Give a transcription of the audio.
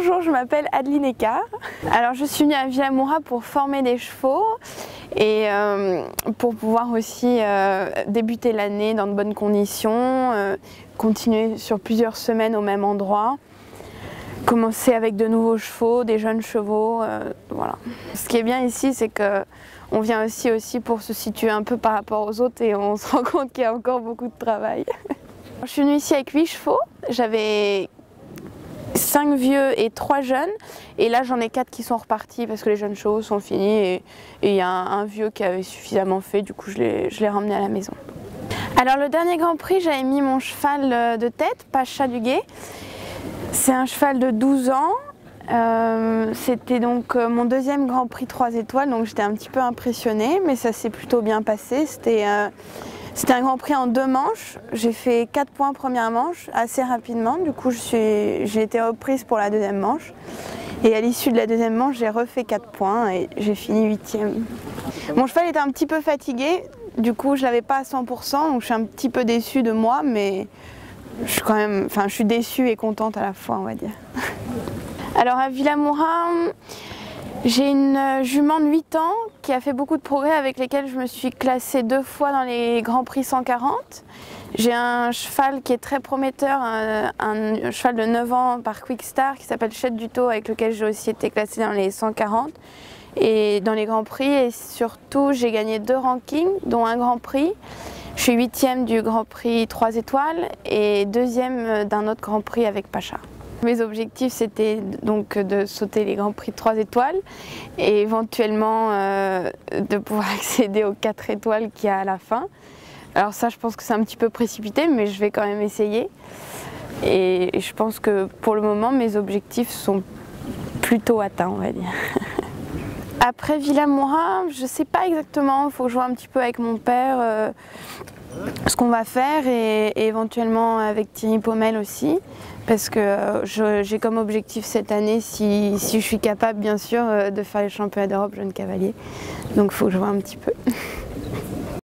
Bonjour, je m'appelle Adeline Écart. Alors je suis venue à Villamoura pour former des chevaux et pour pouvoir aussi débuter l'année dans de bonnes conditions, continuer sur plusieurs semaines au même endroit, commencer avec de nouveaux chevaux, des jeunes chevaux, voilà. Ce qui est bien ici, c'est que on vient aussi pour se situer un peu par rapport aux autres et on se rend compte qu'il y a encore beaucoup de travail. Je suis venue ici avec 8 chevaux, j'avais 5 vieux et 3 jeunes, et là j'en ai 4 qui sont repartis parce que les jeunes chevaux sont finis et il y a un vieux qui avait suffisamment fait, du coup je l'ai ramené à la maison. Alors le dernier Grand Prix, j'avais mis mon cheval de tête, Pacha du Guet. C'est un cheval de 12 ans, c'était donc mon deuxième Grand Prix 3 étoiles, donc j'étais un petit peu impressionnée, mais ça s'est plutôt bien passé. C'était un Grand Prix en 2 manches, j'ai fait 4 points première manche assez rapidement, du coup j'ai été reprise pour la deuxième manche. Et à l'issue de la deuxième manche, j'ai refait 4 points et j'ai fini 8e. Mon cheval était un petit peu fatigué, du coup je l'avais pas à 100%, donc je suis un petit peu déçue de moi, mais je suis déçue et contente à la fois, on va dire. Alors à Villamoura, j'ai une jument de 8 ans qui a fait beaucoup de progrès, avec lesquels je me suis classée 2 fois dans les Grands Prix 140. J'ai un cheval qui est très prometteur, un cheval de 9 ans par Quickstar qui s'appelle Chette du Taux, avec lequel j'ai aussi été classée dans les 140 et dans les Grands Prix. Et surtout, j'ai gagné 2 rankings, dont un Grand Prix. Je suis 8e du Grand Prix 3 étoiles et 2e d'un autre Grand Prix avec Pacha. Mes objectifs, c'était donc de sauter les Grands Prix de 3 étoiles et éventuellement de pouvoir accéder aux 4 étoiles qu'il y a à la fin. Alors ça, je pense que c'est un petit peu précipité, mais je vais quand même essayer. Et je pense que pour le moment, mes objectifs sont plutôt atteints, on va dire. Après Villamoura, je ne sais pas exactement, il faut que je vois un petit peu avec mon père ce qu'on va faire et éventuellement avec Thierry Pommel aussi, parce que j'ai comme objectif cette année, si je suis capable bien sûr, de faire les championnats d'Europe jeunes cavaliers. Donc il faut que je vois un petit peu.